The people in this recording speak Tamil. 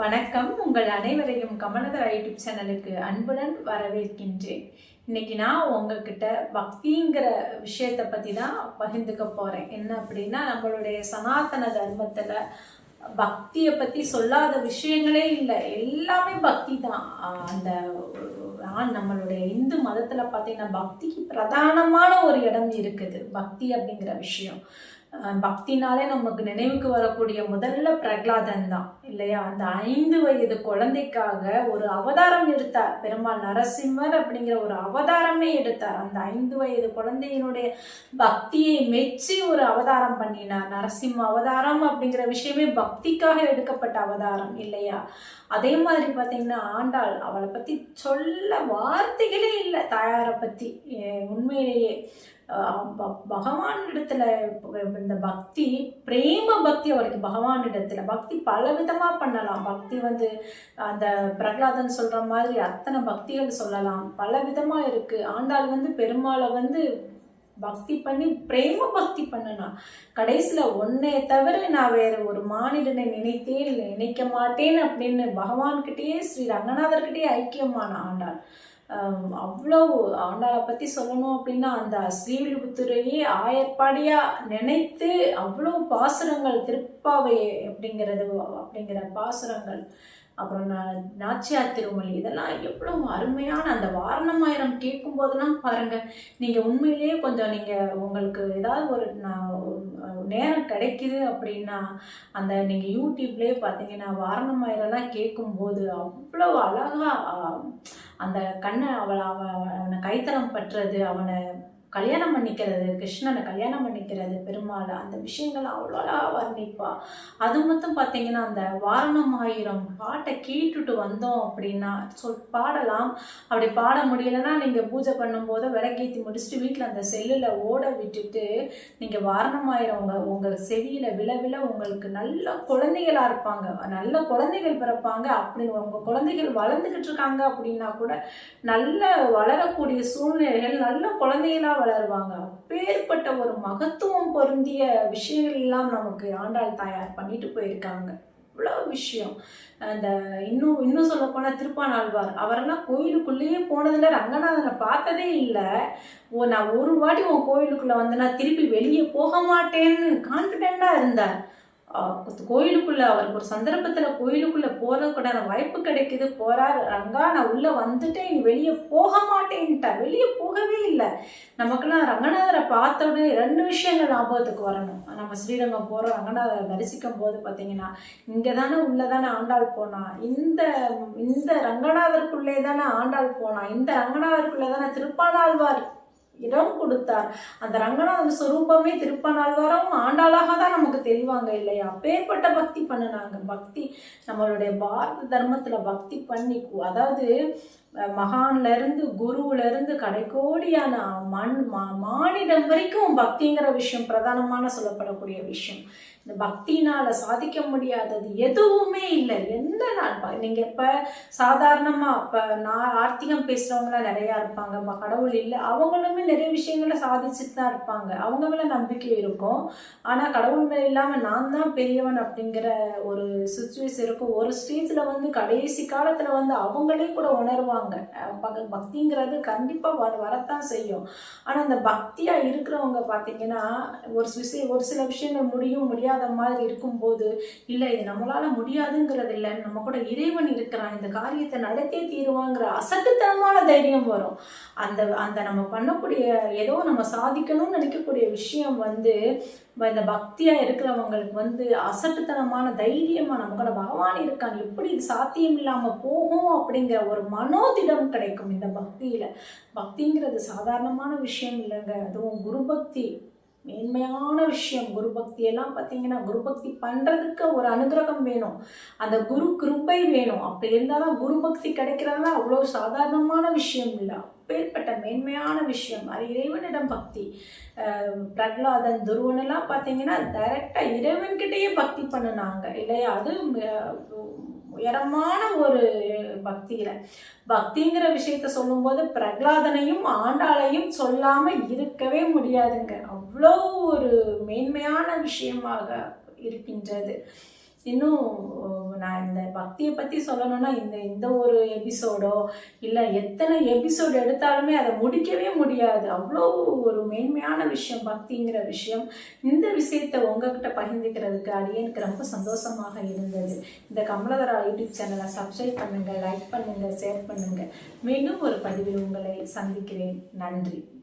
வணக்கம். உங்கள் அனைவரையும் கமலதர யூடியூப் சேனலுக்கு அன்புடன் வரவேற்கின்றேன். இன்னைக்கு நான் உங்ககிட்ட பக்திங்கிற விஷயத்தை பற்றி தான் பகிர்ந்துக்க போகிறேன். என்ன அப்படின்னா, நம்மளுடைய சனாதன தர்மத்தில் பக்தியை பற்றி சொல்லாத விஷயங்களே இல்லை, எல்லாமே பக்தி தான். அந்த நம்மளுடைய இந்து மதத்தில் பார்த்தீங்கன்னா பக்திக்கு பிரதானமான ஒரு இடம் இருக்குது. பக்தி அப்படிங்கிற விஷயம், பக்தினாலே நமக்கு நினைவுக்கு வரக்கூடிய முதல்ல பிரகலாதன் தான் இல்லையா? அந்த 5 வயது குழந்தைக்காக ஒரு அவதாரம் எடுத்தார் பெருமாள். நரசிம்மர் அப்படிங்கிற ஒரு அவதாரமே எடுத்தார். அந்த 5 வயது குழந்தையினுடைய பக்தியை மெச்சி ஒரு அவதாரம் பண்ணினார். நரசிம்ம அவதாரம் அப்படிங்கிற விஷயமே பக்திக்காக எடுக்கப்பட்ட அவதாரம் இல்லையா? அதே மாதிரி பார்த்தீங்கன்னா ஆண்டாள், அவளை பற்றி சொல்ல வார்த்தைகளே இல்லை. தாயாரை பற்றி உண்மையிலேயே பகவானிடத்துல இந்த பக்தி, பிரேம பக்தி அவருக்கு பகவானிடத்துல பக்தி பல விதமா பண்ணலாம். பக்தி அந்த பிரகலாதன் சொல்ற மாதிரி அத்தனை பக்திகள் சொல்லலாம், பல விதமா இருக்கு. ஆண்டாள் பெருமாளை பக்தி பண்ணி பிரேம பக்தி பண்ணனா, கடைசியில ஒன்னே தவிர நான் வேற ஒரு மானிடனை நினைக்க மாட்டேன் அப்படின்னு பகவான்கிட்டயே, ஸ்ரீ ரங்கநாதர்கிட்டயே ஐக்கியமான ஆண்டாள். அவ்வளவு ஆண்டாளை பற்றி சொல்லணும் அப்படின்னா, அந்த ஸ்ரீவில்லிபுத்தூரையே ஆயர்பாடியா நினைத்து அவ்வளோ பாசுரங்கள், திருப்பாவை அப்படிங்கிற பாசுரங்கள், அப்புறம் நாச்சியார் திருமொழி, இதெல்லாம் எவ்வளோ அருமையான அந்த வாரணமாயிரம் கேட்கும் போதெல்லாம் பாருங்க, நீங்கள் உண்மையிலேயே கொஞ்சம் உங்களுக்கு ஏதாவது ஒரு நேரம் கிடைக்குது அப்படின்னா நீங்கள் யூடியூப்லேயே பார்த்தீங்கன்னா வாரணமாயிரம்லாம் கேட்கும்போது அவ்வளோ அழகா அந்த கண்ணை அவனை கைத்தலம் பற்றுறது, அவனை கல்யாணம் பண்ணிக்கிறது, கிருஷ்ணனை கல்யாணம் பண்ணிக்கிறது, பெருமாள், அந்த விஷயங்கள் அவ்வளோ வர்ணிப்பா. அது மட்டும் பார்த்தீங்கன்னா அந்த வாரணமாயிரம் பாட்டை கேட்டுட்டு வந்தோம் அப்படின்னா பாடலாம். அப்படி பாட முடியலைன்னா நீங்கள் பூஜை பண்ணும்போது விளக்கேற்றி முடிச்சுட்டு வீட்டில் அந்த செல்லில் ஓட விட்டுட்டு நீங்கள் வாரணமாயிரம் உங்கள் செவியில் விழ உங்களுக்கு நல்ல குழந்தைகளாக இருப்பாங்க, நல்ல குழந்தைகள் பிறப்பாங்க. அப்படி உங்கள் குழந்தைகள் வளர்ந்துக்கிட்டு இருக்காங்க அப்படின்னா கூட நல்ல வளரக்கூடிய சூழ்நிலைகள், நல்ல குழந்தைகளாக வளருவாங்க. அப்பேற்பட்ட ஒரு மகத்துவம் பொருந்திய விஷயங்கள் எல்லாம் நமக்கு ஆண்டாள் தாயார் பண்ணிட்டு போயிருக்காங்க. இவ்வளவு விஷயம். அந்த இன்னும் சொல்ல போனா திருப்பானாழ்வார், அவரெல்லாம் கோயிலுக்குள்ளேயே போனதுல ரங்கநாதனை பார்த்ததே இல்லை. நான் ஒரு வாட்டி உன் கோயிலுக்குள்ள வந்தேன்னா திருப்பி வெளியே போக மாட்டேன்னு கான்ஃபிடென்டா இருந்தார். கோயிலுக்குள்ள அவருக்கு ஒரு சந்தர்ப்பத்துல கோயிலுக்குள்ள போறதுக்கூட வாய்ப்பு கிடைக்குது, போறாரு. ரங்கா நான் உள்ள வந்துட்டேன், நீ வெளியே போக மாட்டேன்ட்டார். வெளியே போகவே இல்லை. நமக்கெல்லாம் ரங்கநாதரை பார்த்த உடனே 2 விஷயங்கள் ஞாபகத்துக்கு வரணும். நம்ம ஸ்ரீரங்கம் போறோம், ரங்கநாதரை தரிசிக்கும் போது பார்த்தீங்கன்னா இங்கதானே உள்ளதானே ஆண்டாள் போனா, இந்த ரங்கநாதருக்குள்ளே தானே ஆண்டாள் போனா, இந்த ரங்கநாதருக்குள்ளே தானே திருப்பானாழ்வார் இடம் கொடுத்தார். அந்த ரங்கநாதன் சொரூபமே திருப்பானாழ்வாரும் ஆண்டாளாக தான் நமக்கு தெரிவாங்க இல்லையா? அப்பேற்பட்ட பக்தி பண்ணினாங்க. பக்தி நம்மளுடைய பாரத தர்மத்துல பக்தி பண்ணி, அதாவது மகான்ல இருந்து குருவுல இருந்து கடைக்கோடியான மானிடம் வரைக்கும் பக்திங்கிற விஷயம் பிரதானமான சொல்லப்படக்கூடிய விஷயம். இந்த பக்தினால சாதிக்க முடியாதது எதுவுமே இல்லை. எந்த நாள் நீங்க இப்ப சாதாரணமா நான் ஆர்த்திகம் பேசுறவங்களாம் நிறைய இருப்பாங்க, கடவுள் இல்லை, அவங்களுமே நிறைய விஷயங்களை சாதிச்சுட்டு தான் இருப்பாங்க. அவங்க மேல நம்பிக்கை இருக்கும். ஆனா கடவுள் மேல இல்லாம நான் தான் பெரியவன் அப்படிங்கிற ஒரு சுச்சுவேஷன் இருக்கும். ஒரு ஸ்டேஜ்ல கடைசி காலத்துல அவங்களே கூட உணர்வாங்க. பக்திங்கிறது கண்டிப்பா வரத்தான் செய்யும். ஆனா அந்த பக்தியா இருக்கிறவங்க பாத்தீங்கன்னா ஒரு சில விஷயங்கள் முடியாத மாதிரி இருக்கும்போது, இல்லை இது நம்மளால முடியாதுங்கிறது இல்லை, நம்ம கூட இறைவன் இருக்கிறான், இந்த காரியத்தை நடத்தே தீருவாங்கிற அசட்டுத்தனமான தைரியம் வரும். அந்த நம்ம பண்ணக்கூடிய ஏதோ நம்ம சாதிக்கணும்னு நினைக்கக்கூடிய விஷயம் இந்த பக்தியா இருக்கிறவங்களுக்கு அசட்டுத்தனமான தைரியமா நம்ம கூட பகவான் இருக்கான், எப்படி இது சாத்தியம் இல்லாம போகும் அப்படிங்கிற ஒரு மனோதிடம் கிடைக்கும் இந்த பக்தியில. பக்திங்கிறது சாதாரணமான விஷயம் இல்லைங்க. அதுவும் குரு பக்தி மேன்மையான விஷயம். குரு பக்தி எல்லாம் பார்த்தீங்கன்னா, குரு பக்தி பண்றதுக்கு ஒரு அனுகிரகம் வேணும், அந்த குரு கிருபை வேணும். அப்படி இருந்தாலும் குரு பக்தி கிடைக்கிறதா அவ்வளோ சாதாரணமான விஷயம் இல்லை, அப்பேற்பட்ட மேன்மையான விஷயம். அது இறைவனிடம் பக்தி. பிரகலாதன், துருவனெல்லாம் பார்த்தீங்கன்னா டைரக்டா இறைவன்கிட்டயே பக்தி பண்ணினாங்க இல்லையா? அது உயரமான ஒரு பக்திங்கிற விஷயத்த சொல்லும்போது பிரகலாதனையும் ஆண்டாளையும் சொல்லாம இருக்கவே முடியாதுங்க. அவ்வளோ ஒரு மேன்மையான விஷயமாக இருக்கின்றது. இன்னும் நான் இந்த பக்தியை பற்றி சொல்லணும்னா இந்த ஒரு எபிசோடோ இல்லை எத்தனை எபிசோடு எடுத்தாலுமே அதை முடிக்கவே முடியாது. அவ்வளோ ஒரு மேன்மையான விஷயம் பக்திங்கிற விஷயம். இந்த விஷயத்தை உங்ககிட்ட பகிர்ந்துக்கிறதுக்கு அடியேனுக்கு ரொம்ப சந்தோஷமாக இருந்தது. இந்த கமலதரா யூடியூப் சேனலை சப்ஸ்கிரைப் பண்ணுங்கள், லைக் பண்ணுங்கள், ஷேர் பண்ணுங்கள். மீண்டும் ஒரு பதிவில் உங்களை சந்திக்கிறேன். நன்றி.